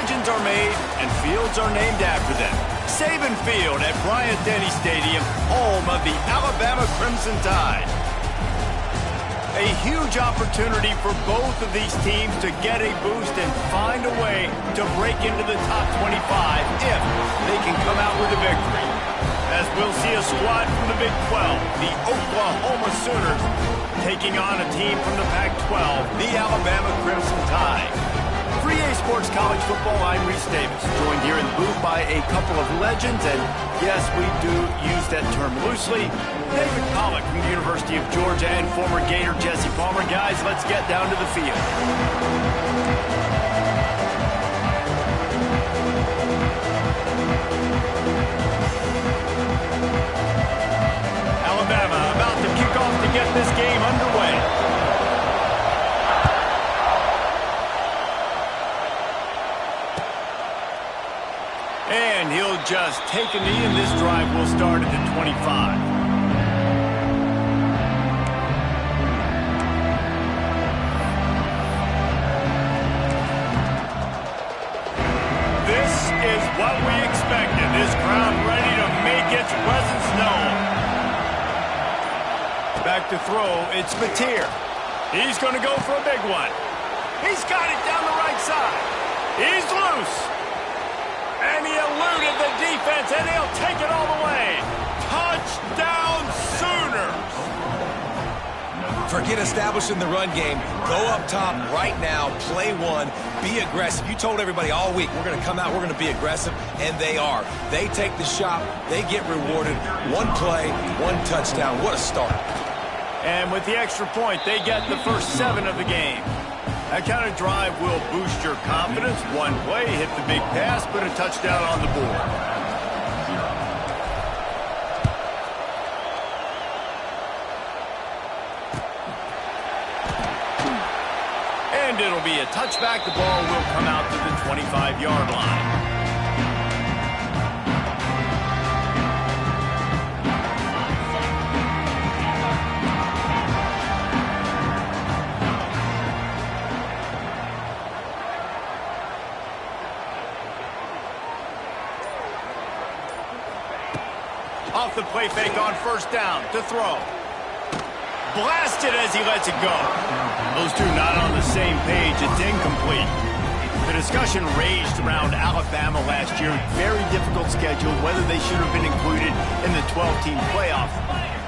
legends are made and fields are named after them. Saban Field at Bryant-Denny Stadium, home of the Alabama Crimson Tide. A huge opportunity for both of these teams to get a boost and find a way to break into the top 25 if they can come out with a victory. As we'll see a squad from the Big 12, the Oklahoma Sooners, taking on a team from the Pac-12, the Alabama Crimson Tide. For EA Sports College Football, I'm Reese Davis, joined here in the booth by a couple of legends, and yes, we do use that term loosely. David Pollack from the University of Georgia and former Gator Jesse Palmer. Guys, let's get down to the field. Alabama about to kick off to get this game underway. And he'll just take a knee, and this drive will start at the 25. This is what we expected. This crowd ready to make its presence known. Back to throw, it's Mateer. He's going to go for a big one. He's got it down the right side. He's loose. And he eluded the defense, and he'll take it all the way. Touchdown, Sooners! Forget establishing the run game. Go up top right now, play one, be aggressive. You told everybody all week, we're going to come out, we're going to be aggressive, and they are. They take the shot, they get rewarded. One play, one touchdown. What a start. And with the extra point, they get the first 7 of the game. That kind of drive will boost your confidence. One play, hit the big pass, put a touchdown on the board. And it'll be a touchback. The ball will come out to the 25-yard line. Off the play fake on first down to throw. Blasted as he lets it go. Those two not on the same page. It's incomplete. The discussion raged around Alabama last year. Very difficult schedule, whether they should have been included in the 12-team playoff.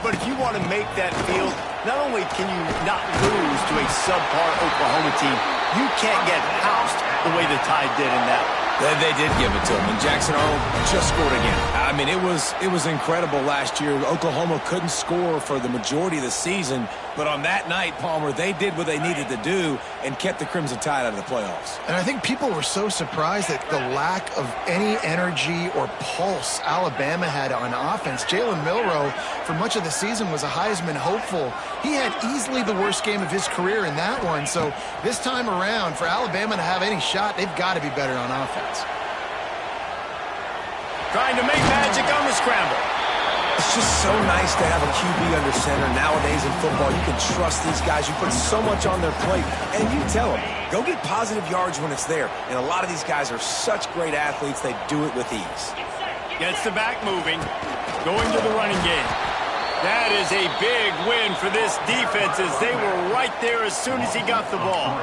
But if you want to make that field, not only can you not lose to a subpar Oklahoma team, you can't get housed the way the Tide did in that one. They did give it to him, and Jackson Arnold just scored again. I mean, it was incredible last year. Oklahoma couldn't score for the majority of the season, but on that night, Palmer, they did what they needed to do and kept the Crimson Tide out of the playoffs. And I think people were so surprised at the lack of any energy or pulse Alabama had on offense. Jalen Milroe, for much of the season, was a Heisman hopeful. He had easily the worst game of his career in that one, so this time around, for Alabama to have any shot, they've got to be better on offense. Trying to make magic on the scramble. It's just so nice to have a QB under center. Nowadays in football, you can trust these guys. You put so much on their plate, and you tell them, go get positive yards when it's there. And a lot of these guys are such great athletes, they do it with ease. Gets the back moving, going to the running game. That is a big win for this defense as they were right there as soon as he got the ball.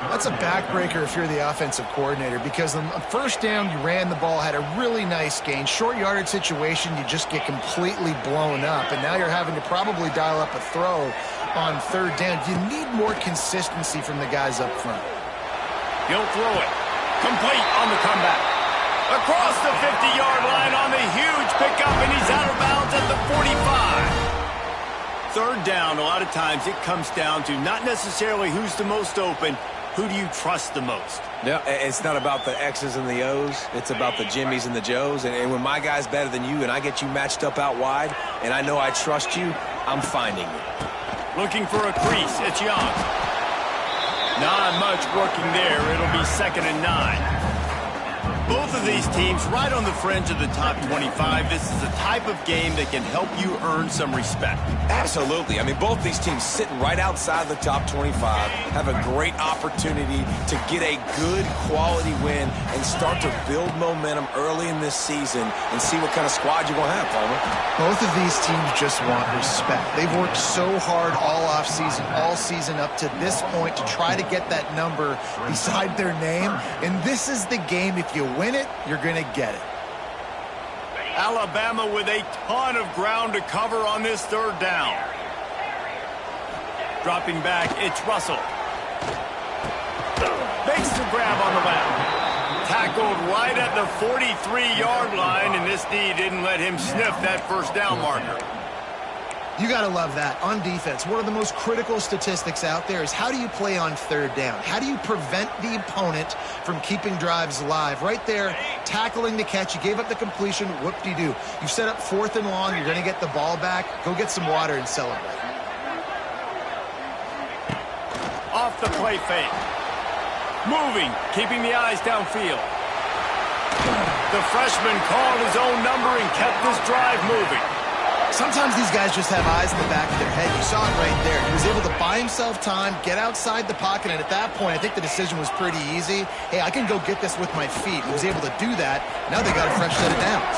That's a backbreaker if you're the offensive coordinator, because on first down, you ran the ball, had a really nice gain. Short yardage situation, you just get completely blown up, and now you're having to probably dial up a throw on third down. You need more consistency from the guys up front. He'll throw it. Complete on the comeback. Across the 50-yard line on the huge pickup, and he's out of bounds at the 45. Third down, a lot of times it comes down to not necessarily who's the most open, who do you trust the most? Yeah, it's not about the X's and the O's. It's about the Jimmies and the Joes. And when my guy's better than you and I get you matched up out wide and I know I trust you, I'm finding you. Looking for a crease. It's Young. Not much working there. It'll be 2nd and 9. both of these teams right on the fringe of the top 25. This is a type of game that can help you earn some respect. Absolutely. I mean, both these teams sitting right outside the top 25 have a great opportunity to get a good quality win and start to build momentum early in this season and see what kind of squad you're going to have, Palmer. Both of these teams just want respect. They've worked so hard all offseason, all season up to this point to try to get that number beside their name. And this is the game. If you win it, you're going to get it. Alabama with a ton of ground to cover on this third down. Dropping back, it's Russell. Makes the grab on the left. Tackled right at the 43-yard line, and this D didn't let him sniff that first down marker. You got to love that. On defense, one of the most critical statistics out there is how do you play on third down? How do you prevent the opponent from keeping drives alive? Right there, tackling the catch. You gave up the completion. Whoop-de-doo. You set up 4th and long. You're going to get the ball back. Go get some water and celebrate. Off the play fake. Moving, keeping the eyes downfield. The freshman called his own number and kept this drive moving. Sometimes these guys just have eyes in the back of their head. You saw it right there. He was able to buy himself time, get outside the pocket, and at that point, I think the decision was pretty easy. Hey, I can go get this with my feet. He was able to do that. Now they got a fresh set of downs.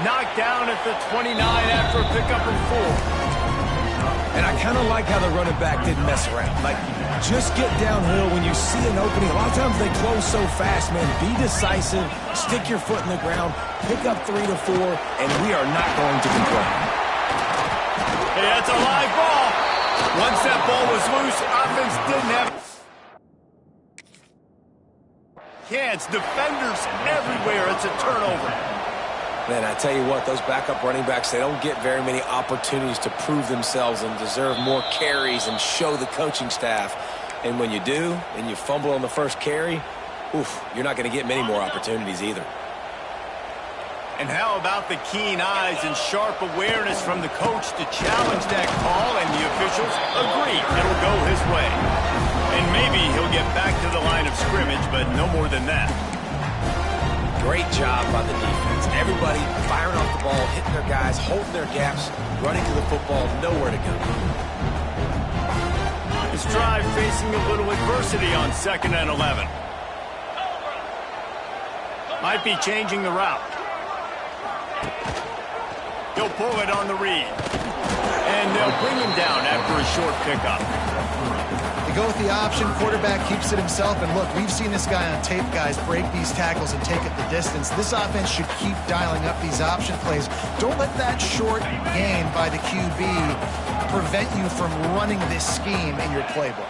Knocked down at the 29 after a pickup of 4. And I kind of like how the running back didn't mess around. Like, just get downhill when you see an opening. A lot of times they close so fast, man. Be decisive, stick your foot in the ground, pick up 3 to 4, and we are not going to complain. Hey, that's a live ball. Once that ball was loose, offense didn't have chance. Defenders everywhere. It's a turnover. Man, I tell you what, those backup running backs, they don't get very many opportunities to prove themselves and deserve more carries and show the coaching staff. And when you do, and you fumble on the first carry, you're not going to get many more opportunities either. And how about the keen eyes and sharp awareness from the coach to challenge that call, and the officials agree it'll go his way. And maybe he'll get back to the line of scrimmage, but no more than that. Great job by the defense. Everybody firing off the ball, hitting their guys, holding their gaps, running to the football, nowhere to go. This drive facing a little adversity on 2nd and 11. Might be changing the route. He'll pull it on the read. And they'll bring him down after a short pickup. They go with the option. Quarterback keeps it himself. And look, we've seen this guy on tape, guys, break these tackles and take it the distance. This offense should keep dialing up these option plays. Don't let that short gain by the QB prevent you from running this scheme in your playbook.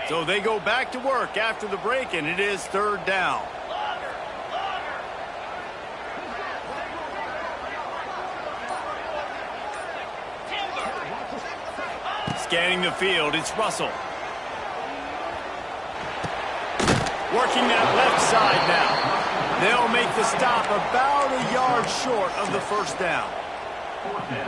So they go back to work after the break, and it is 3rd down. Scanning the field, it's Russell. Working that left side now. They'll make the stop about a yard short of the first down.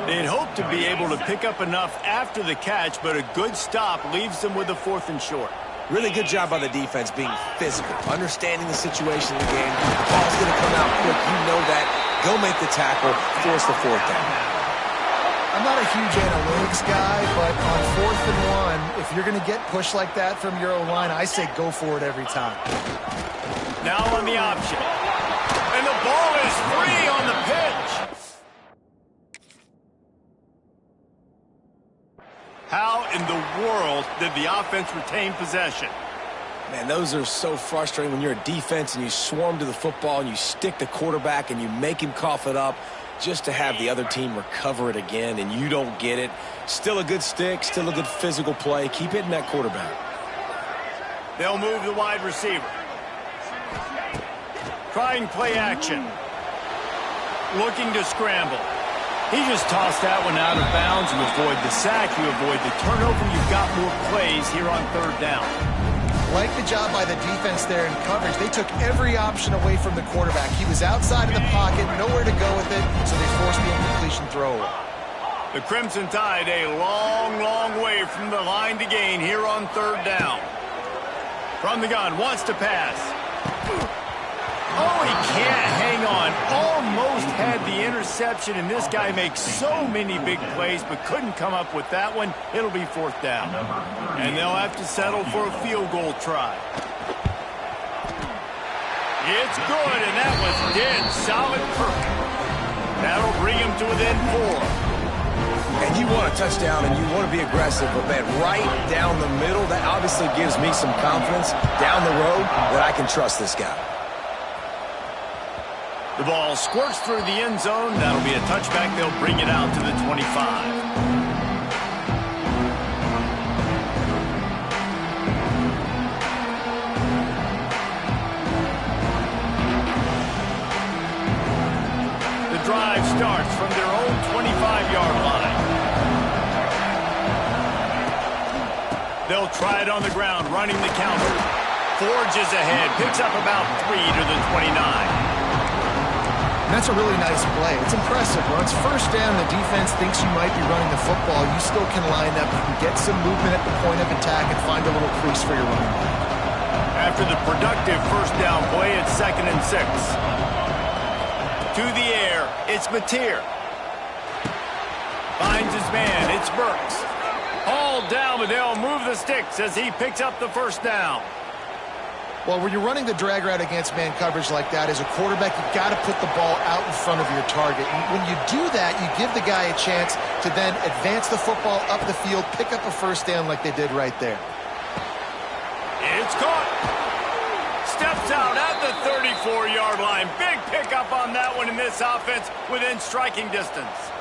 They'd hope to be able to pick up enough after the catch, but a good stop leaves them with a 4th and short. Really good job by the defense being physical, understanding the situation in the game. The ball's going to come out quick. You know that. Go make the tackle, force the 4th down. I'm not a huge analytics guy, but on 4th and 1, if you're going to get pushed like that from your O-line, I say go for it every time. Now on the option. And the ball is free on the pitch. How in the world did the offense retain possession? Man, those are so frustrating when you're a defense and you swarm to the football and you stick the quarterback and you make him cough it up just to have the other team recover it again and you don't get it. Still a good stick, still a good physical play. Keep hitting that quarterback. They'll move the wide receiver. Trying play action. Looking to scramble. He just tossed that one out of bounds. You avoid the sack, you avoid the turnover. You've got more plays here on third down. Like the job by the defense there in coverage. They took every option away from the quarterback. He was outside of the pocket, nowhere to go with it, so they forced the incompletion throwaway. The Crimson Tide a long, long way from the line to gain here on third down. From the gun, wants to pass. Oh, he can't hang on. Almost had the interception, and this guy makes so many big plays, but couldn't come up with that one. It'll be fourth down. And they'll have to settle for a field goal try. It's good, and that was dead solid perfect. That'll bring him to within 4. And you want a touchdown and you want to be aggressive, but man, right down the middle, that obviously gives me some confidence down the road that I can trust this guy. The ball squirts through the end zone. That'll be a touchback. They'll bring it out to the 25. The drive starts from their own 25-yard line. They'll try it on the ground, running the counter. Forges ahead, picks up about 3 to the 29. That's a really nice play. It's impressive. When it's first down, the defense thinks you might be running the football. You still can line up. You can get some movement at the point of attack and find a little crease for your running back. After the productive first down play, it's 2nd and 6. To the air, it's Mateer. Finds his man, it's Burks. Hauled down, but they'll move the sticks as he picks up the first down. Well, when you're running the drag route against man coverage like that, as a quarterback, you've got to put the ball out in front of your target. And when you do that, you give the guy a chance to then advance the football up the field, pick up a first down like they did right there. It's caught. Steps out at the 34-yard line. Big pickup on that one in this offense within striking distance.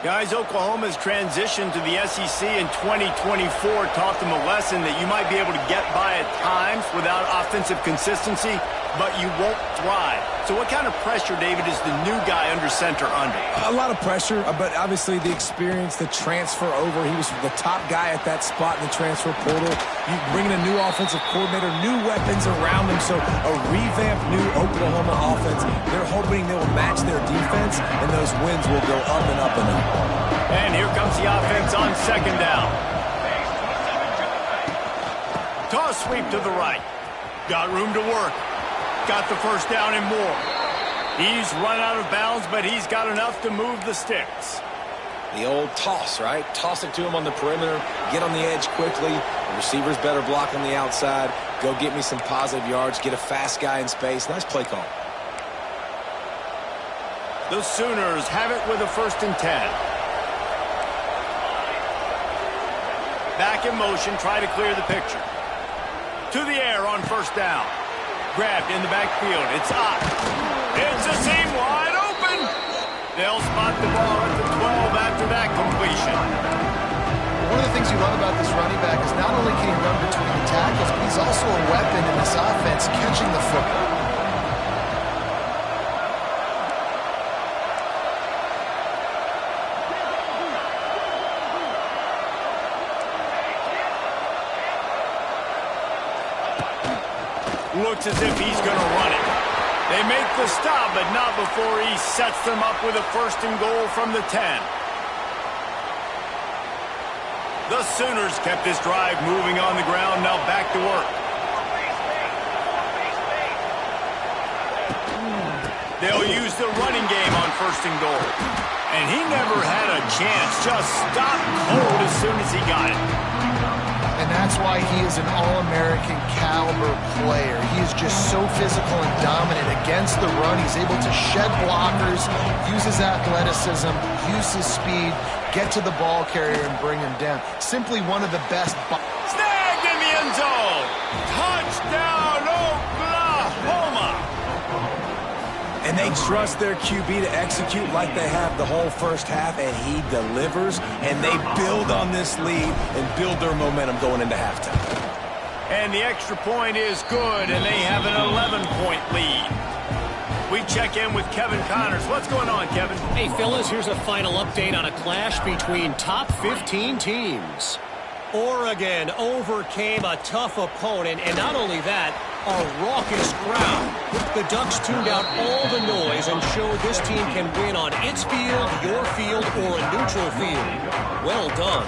Guys, Oklahoma's transition to the SEC in 2024 taught them a lesson that you might be able to get by at times without offensive consistency, but you won't thrive. So what kind of pressure, David, is the new guy under center under? A lot of pressure, but obviously the experience, the transfer over. He was the top guy at that spot in the transfer portal. You bring in a new offensive coordinator, new weapons around him, so a revamped new Oklahoma offense. They're hoping they will match their defense, and those wins will go up and up and up. And here comes the offense on 2nd down. Toss sweep to the right. Got room to work. Got the first down and more. He's run out of bounds, but he's got enough to move the sticks. The old toss, right? Toss it to him on the perimeter, get on the edge quickly. The receiver's better block on the outside. Go get me some positive yards, get a fast guy in space. Nice play call. The Sooners have it with a 1st and 10. Back in motion, try to clear the picture. To the air on 1st down. Grabbed in the backfield. It's Ott. It's a seam wide open. They'll spot the ball at the 12 after that completion. One of the things you love about this running back is not only can he run between the tackles, but he's also a weapon in this offense catching the football. Looks as if he's going to run it. They make the stop, but not before he sets them up with a 1st and goal from the 10. The Sooners kept this drive moving on the ground, now back to work. They'll use the running game on 1st and goal. And he never had a chance, just stopped cold as soon as he got it. And that's why he is an All-American caliber player. He is just so physical and dominant against the run. He's able to shed blockers, use his athleticism, use his speed, get to the ball carrier and bring him down. Simply one of the best. Snagged in the end zone. Touchdown, Oklahoma. And they trust their QB to execute like they have the whole first half, and he delivers, and they build on this lead and build their momentum going into halftime. And the extra point is good, and they have an 11-point lead. We check in with Kevin Connors. What's going on, Kevin? Hey, fellas, here's a final update on a clash between top 15 teams. Oregon overcame a tough opponent, and not only that, a raucous crowd. The Ducks tuned out all the noise and showed this team can win on its field, your field, or a neutral field. Well done.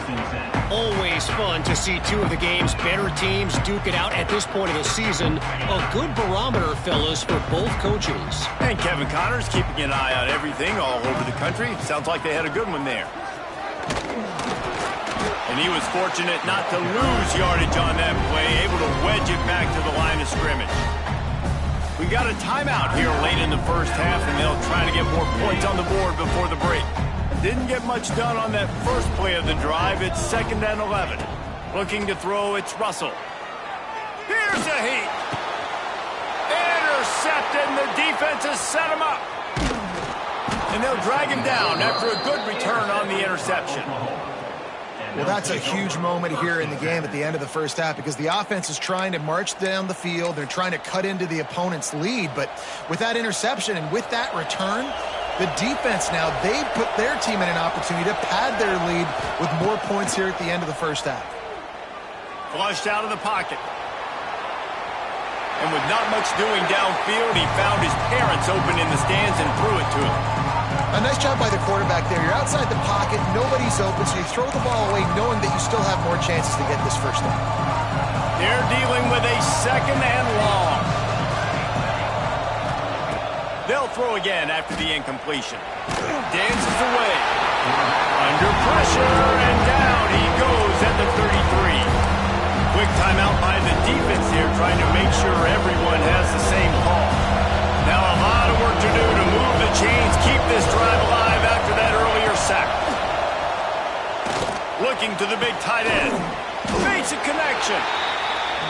Always fun to see two of the game's better teams duke it out at this point of the season. A good barometer, fellas, for both coaches. And Kevin Connors keeping an eye on everything all over the country. Sounds like they had a good one there. And he was fortunate not to lose yardage on that play, able to wedge it back to the line of scrimmage. We got a timeout here late in the first half, and they'll try to get more points on the board before the break. Didn't get much done on that first play of the drive. It's 2nd and 11. Looking to throw, it's Russell. Here's a heat. Intercepted, and the defense has set him up. And they'll drag him down after a good return on the interception. Well, that's a huge moment here in the game at the end of the first half because the offense is trying to march down the field. They're trying to cut into the opponent's lead. But with that interception and with that return, the defense now, they put their team in an opportunity to pad their lead with more points here at the end of the first half. Flushed out of the pocket. And with not much doing downfield, he found his parents open in the stands and threw it to him. A nice job by the quarterback there. You're outside the pocket, nobody's open, so you throw the ball away knowing that you still have more chances to get this first down. They're dealing with a 2nd and long. They'll throw again after the incompletion. Dances away. Under pressure, and down he goes at the 33. Quick timeout by the defense here, trying to make sure everyone has the same call. Now a lot of work to do to move the chains, keep this drive alive after that earlier sack. Looking to the big tight end. Makes a connection.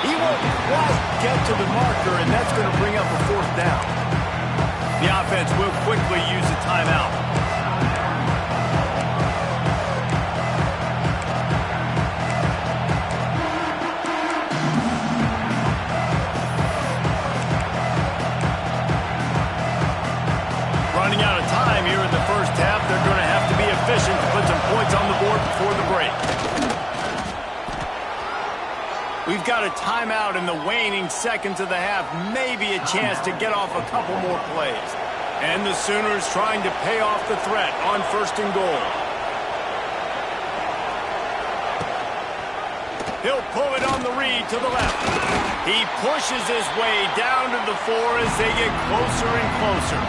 He won't quite get to the marker, and that's going to bring up a 4th down. The offense will quickly use a timeout. Running out of time here in the first half. They're going to have to be efficient to put some points on the board before the break. We've got a timeout in the waning seconds of the half. Maybe a chance to get off a couple more plays. And the Sooners trying to pay off the threat on 1st and goal. He'll pull it on the read to the left. He pushes his way down to the 4 as they get closer and closer.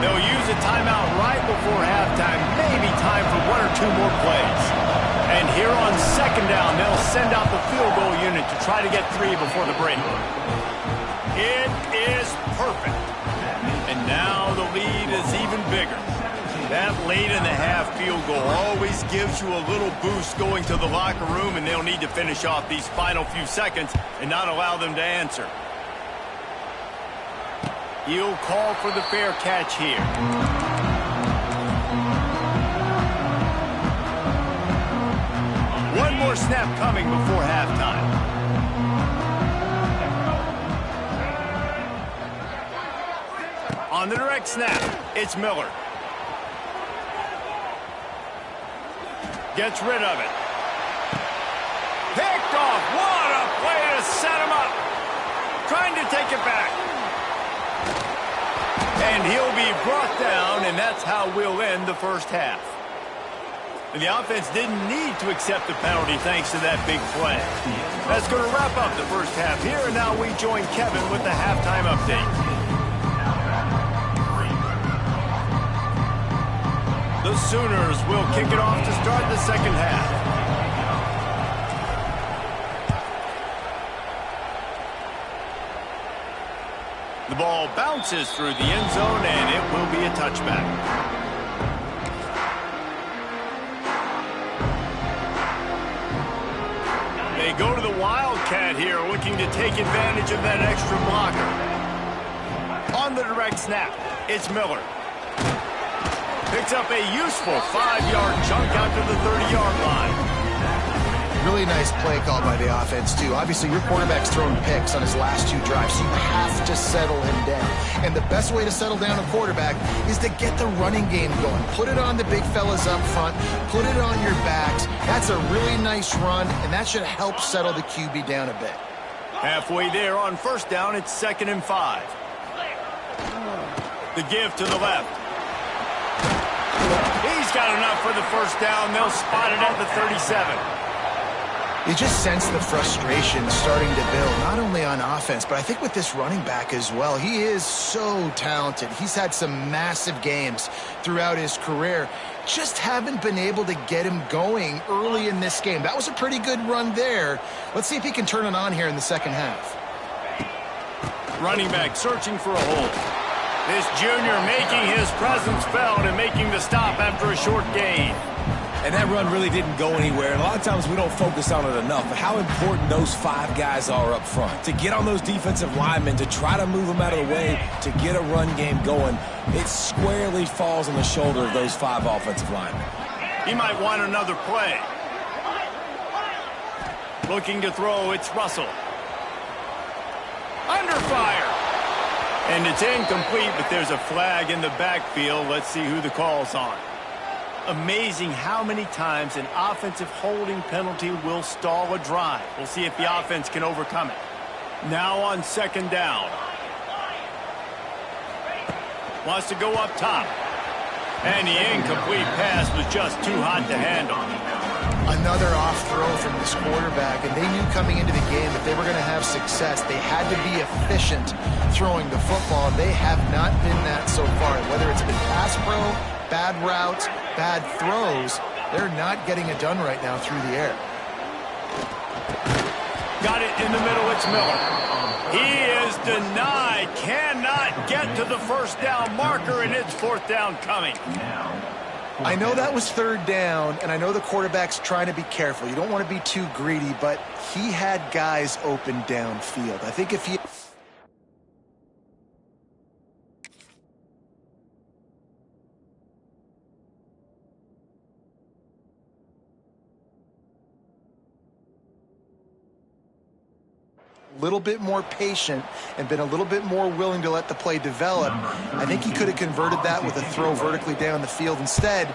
They'll use a timeout right before halftime. Maybe time for 1 or 2 more plays. And here on 2nd down, they'll send out the field goal unit to try to get 3 before the break. It is perfect. And now the lead is even bigger. That late in the half field goal always gives you a little boost going to the locker room, and they'll need to finish off these final few seconds and not allow them to answer. He'll call for the fair catch here. One more snap coming before halftime. On the direct snap, it's Miller. Gets rid of it. Picked off. What a play to set him up. Trying to take it back. And he'll be brought down, and that's how we'll end the first half. And the offense didn't need to accept the penalty thanks to that big play. That's going to wrap up the first half here, and now we join Kevin with the halftime update. The Sooners will kick it off to start the second half. The ball bounces through the end zone, and it will be a touchback. They go to the Wildcat here, looking to take advantage of that extra blocker. On the direct snap, it's Miller. Picks up a useful 5-yard chunk out to the 30-yard line. Really really nice play call by the offense, too. Obviously, your quarterback's throwing picks on his last 2 drives, so you have to settle him down. And the best way to settle down a quarterback is to get the running game going. Put it on the big fellas up front. Put it on your backs. That's a really nice run, and that should help settle the QB down a bit. Halfway there on first down, it's 2nd and 5. The give to the left. He's got enough for the first down. They'll spot it at the 37. You just sense the frustration starting to build, not only on offense, but I think with this running back as well. He is so talented. He's had some massive games throughout his career. Just haven't been able to get him going early in this game. That was a pretty good run there. Let's see if he can turn it on here in the second half. Running back searching for a hole. This junior making his presence felt and making the stop after a short gain. And that run really didn't go anywhere. And a lot of times we don't focus on it enough. But how important those 5 guys are up front. To get on those defensive linemen, to try to move them out of the way, to get a run game going, it squarely falls on the shoulder of those 5 offensive linemen. He might want another play. Looking to throw, it's Russell. Under fire. And it's incomplete, but there's a flag in the backfield. Let's see who the call's on. Amazing how many times an offensive holding penalty will stall a drive. We'll see if the offense can overcome it. Now on 2nd down. Wants to go up top. And the incomplete pass was just too hot to handle. Another off throw from this quarterback, and they knew coming into the game that they were going to have success. They had to be efficient throwing the football. They have not been that so far. Whether it's been pass pro, bad routes, bad throws, they're not getting it done right now through the air. Got it in the middle, it's Miller. He is denied, cannot get to the first down marker, and it's 4th down coming. I know that was 3rd down, and I know the quarterback's trying to be careful. You don't want to be too greedy, but he had guys open downfield. I think if he... little bit more patient and been a little bit more willing to let the play develop, I think he could have converted that with a throw vertically down the field. Instead,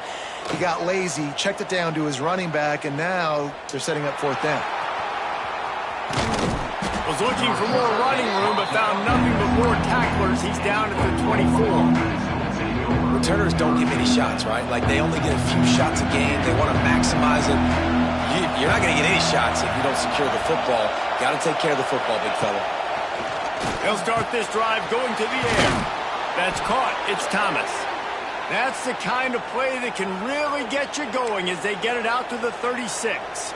he got lazy, checked it down to his running back, and now they're setting up 4th down. Was looking for more running room, but found nothing but more tacklers. He's down at the 24. Returners don't get many shots, right? Like, they only get a few shots a game. They want to maximize it. You're not going to get any shots if you don't secure the football. Got to take care of the football, big fella. They'll start this drive going to the air. That's caught. It's Thomas. That's the kind of play that can really get you going as they get it out to the 36.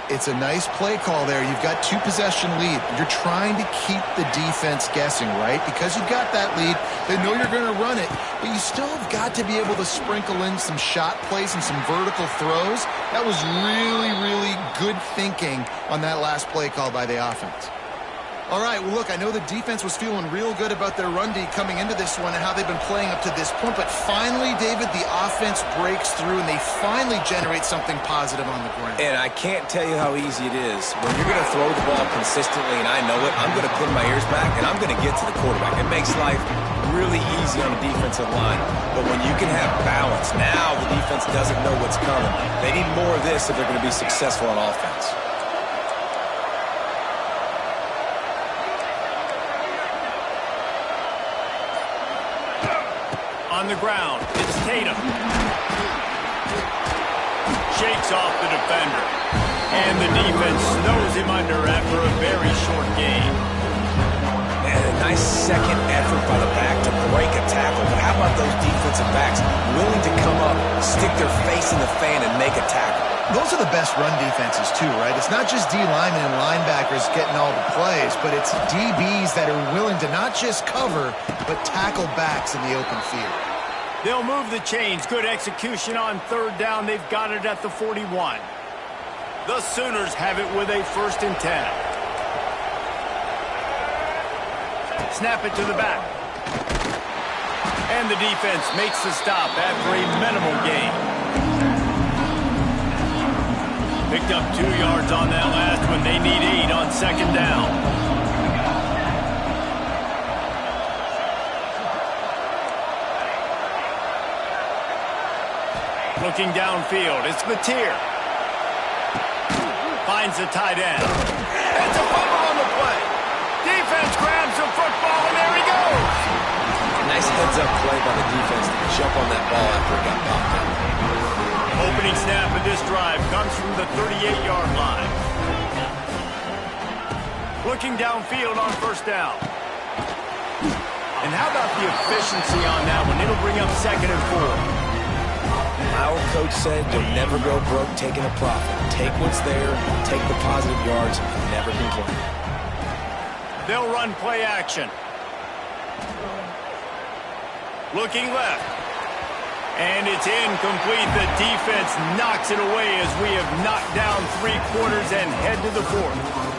It's a nice play call there. You've got 2-possession lead. You're trying to keep the defense guessing, right? Because you've got that lead, they know you're going to run it, but you still have got to be able to sprinkle in some shot plays and some vertical throws. That was really, really good thinking on that last play call by the offense. All right, well, look, I know the defense was feeling real good about their run D coming into this one and how they've been playing up to this point, but finally, David, the offense breaks through and they finally generate something positive on the ground. And I can't tell you how easy it is. When you're going to throw the ball consistently, and I know it, I'm going to pin my ears back and I'm going to get to the quarterback. It makes life really easy on the defensive line. But when you can have balance, now the defense doesn't know what's coming. They need more of this if they're going to be successful on offense. On the ground, it's Tatum. Shakes off the defender. And the defense snows him under after a very short game. And a nice second effort by the back to break a tackle. But how about those defensive backs willing to come up, stick their face in the fan, and make a tackle? Those are the best run defenses too, right? It's not just D linemen and linebackers getting all the plays, but it's DBs that are willing to not just cover, but tackle backs in the open field. They'll move the chains. Good execution on 3rd down. They've got it at the 41. The Sooners have it with a 1st and 10. Snap it to the back. And the defense makes the stop after a minimal gain. Picked up 2 yards on that last one. They need 8 on second down. Looking downfield, it's Mateer. Finds the tight end. It's a fumble on the play. Defense grabs the football, and there he goes. Nice heads-up play by the defense to jump on that ball after it got popped up. Opening snap of this drive comes from the 38-yard line. Looking downfield on first down. And how about the efficiency on that one? It'll bring up 2nd and 4. Our coach said you'll never go broke taking a profit. Take what's there, take the positive yards, and never complain. They'll run play action. Looking left. And it's incomplete. The defense knocks it away as we have knocked down 3 quarters and head to the 4th.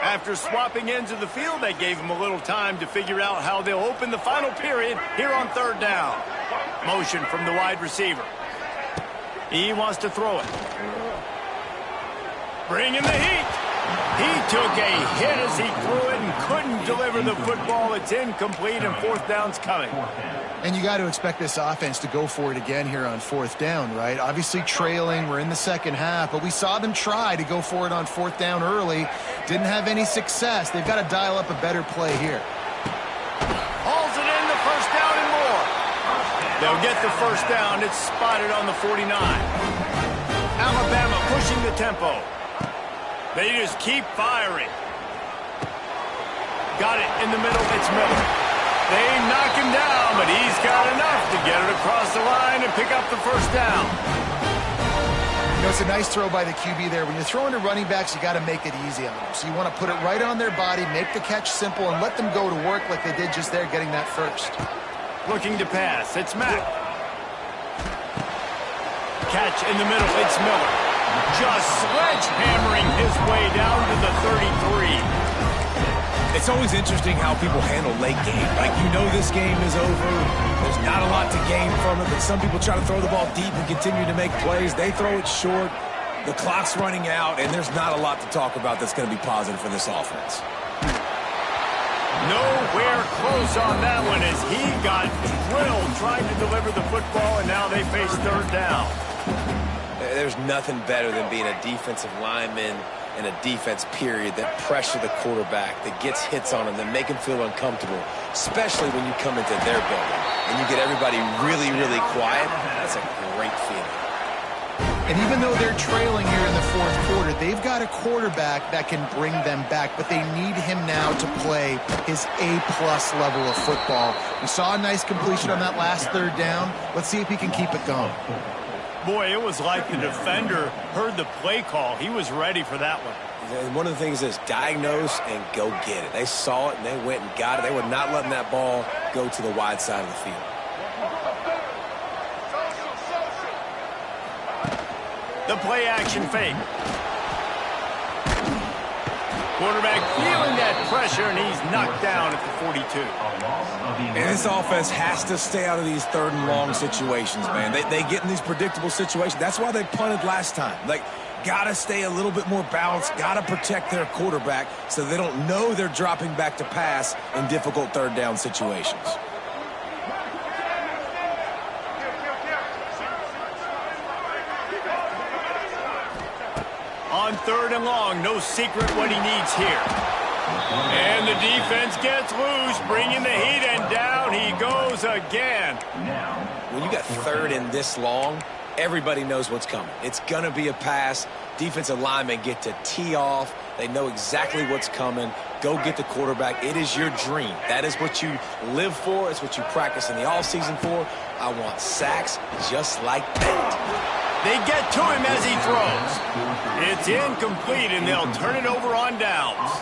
After swapping ends of the field, they gave him a little time to figure out how they'll open the final period here on 3rd down. Motion from the wide receiver. He wants to throw it. Bring in the heat. He took a hit as he threw it and couldn't deliver the football. It's incomplete and 4th down's coming. And you got to expect this offense to go for it again here on 4th down, right? Obviously trailing, we're in the second half, but we saw them try to go for it on 4th down early. Didn't have any success. They've got to dial up a better play here. Hauls it in, the first down and more. They'll get the first down. It's spotted on the 49. Alabama pushing the tempo. They just keep firing. Got it in the middle. It's Miller. They knock him down, but he's got enough to get it across the line and pick up the first down. You know, it's a nice throw by the QB there. When you're throwing to running backs, you got to make it easy on them. So you want to put it right on their body, make the catch simple, and let them go to work like they did just there, getting that first. Looking to pass. It's Mack. Catch in the middle. It's Miller. Just sledgehammering his way down to the 33. It's always interesting how people handle late game. Like, you know this game is over. There's not a lot to gain from it, but some people try to throw the ball deep and continue to make plays. They throw it short. The clock's running out, and there's not a lot to talk about that's going to be positive for this offense. Nowhere close on that one as he got drilled trying to deliver the football, and now they face 3rd down. There's nothing better than being a defensive lineman and a defense, period, that pressure the quarterback, that gets hits on him, that make him feel uncomfortable, especially when you come into their building and you get everybody really, really quiet. That's a great feeling. And even though they're trailing here in the 4th quarter, they've got a quarterback that can bring them back, but they need him now to play his A-plus level of football. We saw a nice completion on that last 3rd down. Let's see if he can keep it going. Boy, it was like the defender heard the play call. He was ready for that one. And one of the things is diagnose and go get it. They saw it and they went and got it. They were not letting that ball go to the wide side of the field. The play action fake. Quarterback feeling that pressure, and he's knocked down at the 42. And this offense has to stay out of these 3rd and long situations, man. They get in these predictable situations. That's why they punted last time. Like, got to stay a little bit more balanced, got to protect their quarterback so they don't know they're dropping back to pass in difficult 3rd down situations. On 3rd and long, no secret what he needs here. And the defense gets loose, bringing the heat, and down he goes again. When you got 3rd and this long, everybody knows what's coming. It's going to be a pass. Defensive linemen get to tee off. They know exactly what's coming. Go get the quarterback. It is your dream. That is what you live for. It's what you practice in the offseason for. I want sacks just like that. They get to him as he throws. It's incomplete, and they'll turn it over on downs.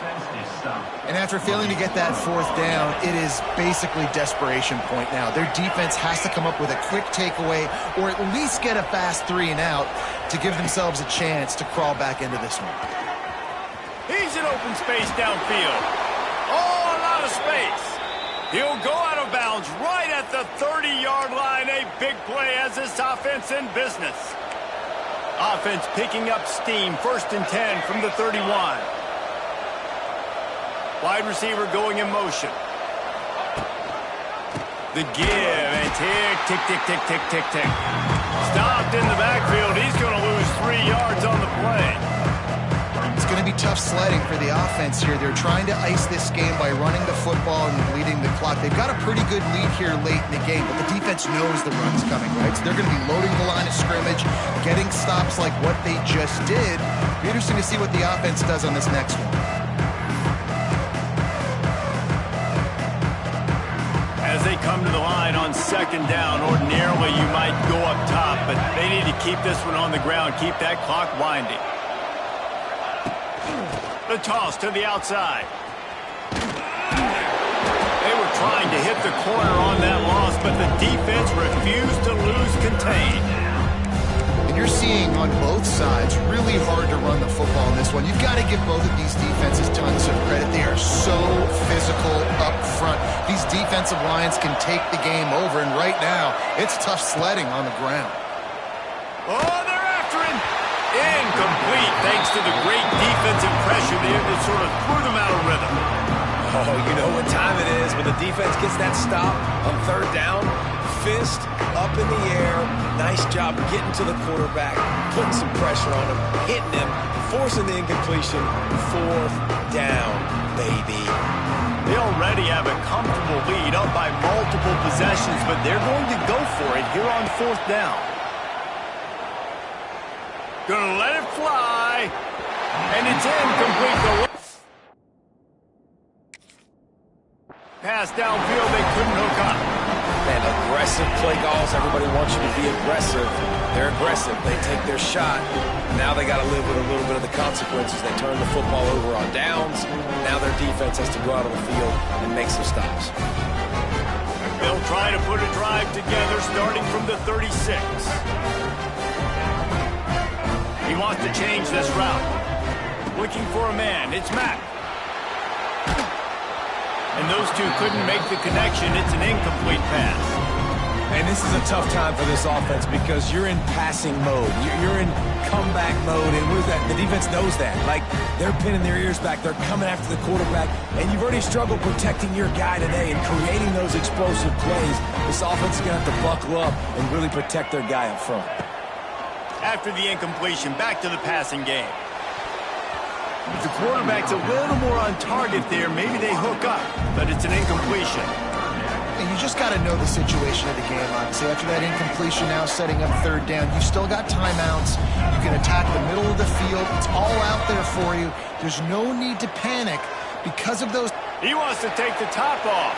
And after failing to get that fourth down, it is basically desperation point now. Their defense has to come up with a quick takeaway or at least get a fast 3 and out to give themselves a chance to crawl back into this one. He's in open space downfield. Oh, a lot of space. He'll go out of bounds right at the 30-yard line. A big play as this offense in business. Offense picking up steam. 1st and 10 from the 31. Wide receiver going in motion. The give and tick, tick, tick, tick, tick, tick, tick. Stopped in the backfield. He's going to lose 3 yards on the play. It's going to be tough sledding for the offense here. They're trying to ice this game by running the football and bleeding the clock. They've got a pretty good lead here late in the game, but the defense knows the run's coming, right? So they're going to be loading the line of scrimmage, getting stops like what they just did. It'll be interesting to see what the offense does on this next one. As they come to the line on 2nd down, ordinarily you might go up top, but they need to keep this one on the ground, keep that clock winding. The toss to the outside. They were trying to hit the corner on that loss, but the defense refused to lose contain. And you're seeing on both sides really hard to run the football in this one. You've got to give both of these defenses tons of credit. They are so physical up front. These defensive lines can take the game over, and right now, it's tough sledding on the ground. Oh, they're after him. Incomplete, thanks to the great defensive pressure there that sort of threw them out of rhythm. Oh, you know what time it is when the defense gets that stop on 3rd down. Fist up in the air. Nice job getting to the quarterback, putting some pressure on him, hitting him, forcing the incompletion. 4th down, baby. They already have a comfortable lead up by multiple possessions, but they're going to go for it here on 4th down. Gonna let it fly. And it's incomplete. Pass downfield, they couldn't hook up. Man, aggressive play calls. Everybody wants you to be aggressive. They're aggressive. They take their shot. Now they got to live with a little bit of the consequences. They turn the football over on downs. Now their defense has to go out on the field and make some stops. They'll try to put a drive together starting from the 36. He wants to change this route. Looking for a man. It's Mack. And those two couldn't make the connection. It's an incomplete pass. And this is a tough time for this offense because you're in passing mode. You're in comeback mode. And what is that? The defense knows that. Like, they're pinning their ears back. They're coming after the quarterback. And you've already struggled protecting your guy today and creating those explosive plays. This offense is going to have to buckle up and really protect their guy up front. After the incompletion, back to the passing game. If the quarterback's a little more on target there, maybe they hook up, but it's an incompletion. And you just got to know the situation of the game, obviously. After that incompletion now setting up 3rd down, you've still got timeouts. You can attack the middle of the field. It's all out there for you. There's no need to panic because of those. He wants to take the top off.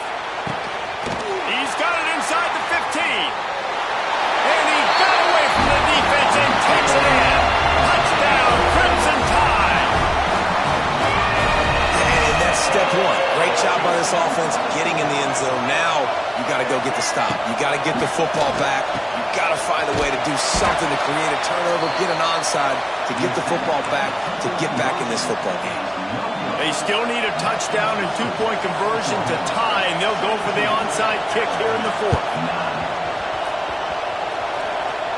He's got it inside the 15. And he got away from the defense and takes it in. Touchdown, Crimson Tide. Step one. Great job by this offense getting in the end zone. Now you got to go get the stop. You got to get the football back. You got to find a way to do something to create a turnover, get an onside, to get the football back, to get back in this football game. They still need a touchdown and 2-point conversion to tie, and they'll go for the onside kick here in the 4th.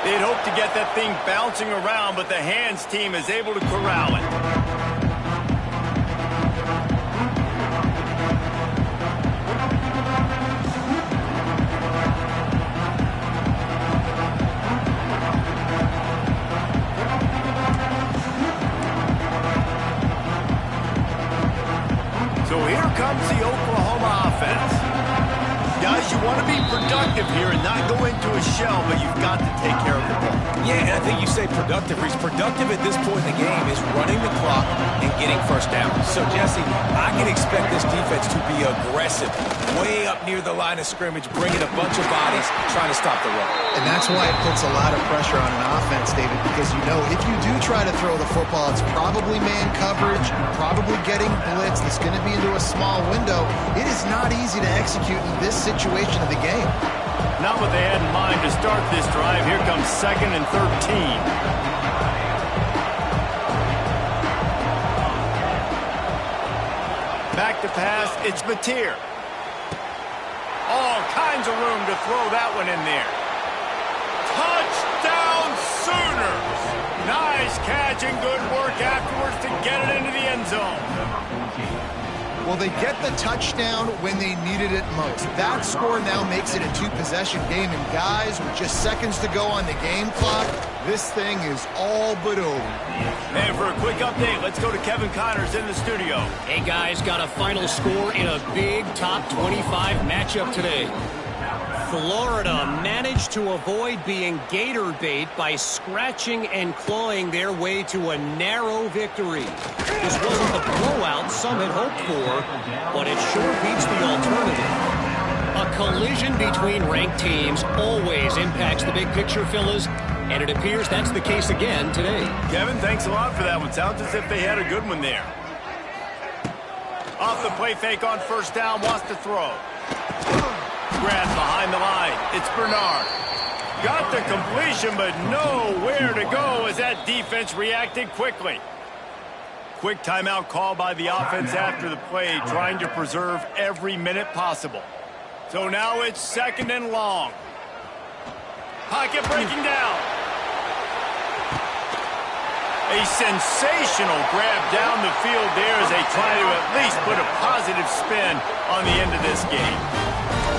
They'd hope to get that thing bouncing around, but the hands team is able to corral it. So here comes the Oklahoma offense. Guys, you want to be productive here and not go into a shell, but you've got to take care of the ball. Yeah, and I think you say productive. He's productive at this point in the game is running the clock and getting first down. So, Jesse, I can expect this defense to be aggressive, way up near the line of scrimmage, bringing a bunch of bodies, trying to stop the run. And that's why it puts a lot of pressure on an offense, David, because you know if you do try to throw the football, it's probably man coverage, probably getting blitzed. It's going to be into a small window. It is not easy to execute in this situation of the game. Not what they had in mind to start this drive. Here comes 2nd and 13. Back to pass, it's Mateer. All kinds of room to throw that one in there. Touchdown Sooners! Nice catch and good work afterwards to get it into the end zone. Well, they get the touchdown when they needed it most. That score now makes it a two-possession game. And guys, with just seconds to go on the game clock, this thing is all but over. And for a quick update, let's go to Kevin Connors in the studio. Hey, guys, got a final score in a big top 25 matchup today. Florida managed to avoid being gator bait by scratching and clawing their way to a narrow victory. This wasn't the blowout some had hoped for, but it sure beats the alternative. A collision between ranked teams always impacts the big picture, fellas, and it appears that's the case again today. Kevin, thanks a lot for that one. Sounds as if they had a good one there. Off the play fake on first down, wants to throw. Grab behind the line. It's Bernard. Got the completion, but nowhere to go as that defense reacted quickly. Quick timeout call by the offense after the play, trying to preserve every minute possible. So now it's 2nd and long. Pocket breaking down. A sensational grab down the field there as they try to at least put a positive spin on the end of this game.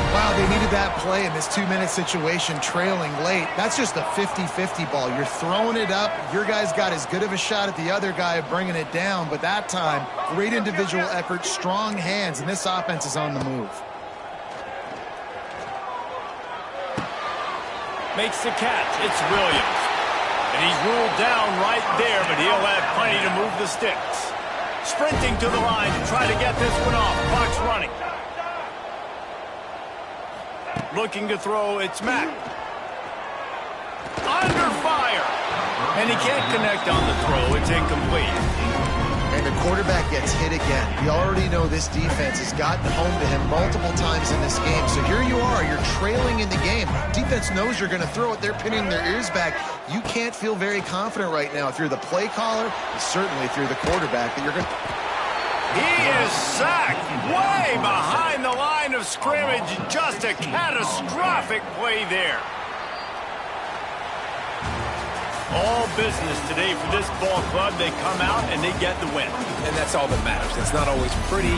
Wow, they needed that play in this 2-minute situation, trailing late. That's just a 50-50 ball. You're throwing it up. Your guy's got as good of a shot at the other guy of bringing it down, but that time, great individual effort, strong hands, and this offense is on the move. Makes the catch. It's Williams. And he's ruled down right there, but he'll have plenty to move the sticks. Sprinting to the line to try to get this one off. Clock's running. Looking to throw, it's Mack. Under fire. And he can't connect on the throw. It's incomplete. And the quarterback gets hit again. We already know this defense has gotten home to him multiple times in this game. So here you are, you're trailing in the game. Defense knows you're going to throw it. They're pinning their ears back. You can't feel very confident right now if you're the play caller, and certainly if you're the quarterback, that you're going to... He is sacked way behind the line of scrimmage. Just a catastrophic play there. All business today for this ball club. They come out and they get the win. And that's all that matters. It's not always pretty.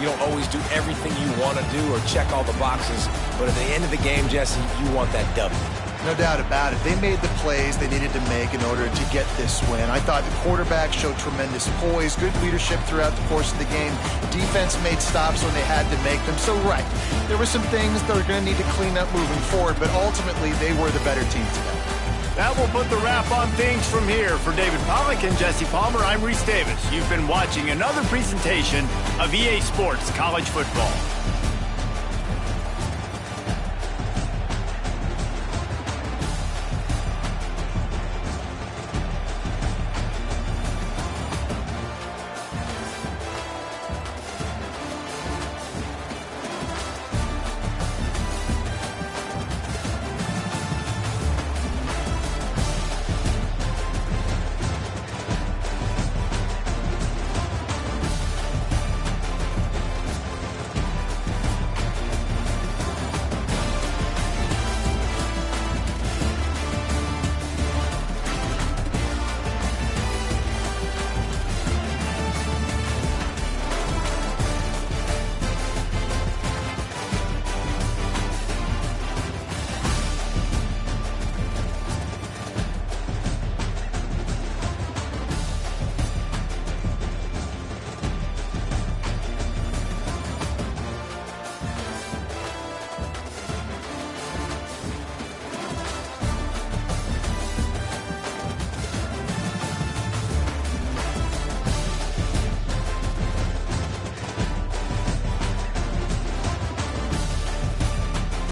You don't always do everything you want to do or check all the boxes. But at the end of the game, Jesse, you want that W. No doubt about it. They made the plays they needed to make in order to get this win. I thought the quarterback showed tremendous poise, good leadership throughout the course of the game. Defense made stops when they had to make them. So, right, there were some things they're going to need to clean up moving forward, but ultimately they were the better team today. That will put the wrap on things from here. For David Pollack and Jesse Palmer, I'm Reese Davis. You've been watching another presentation of EA Sports College Football.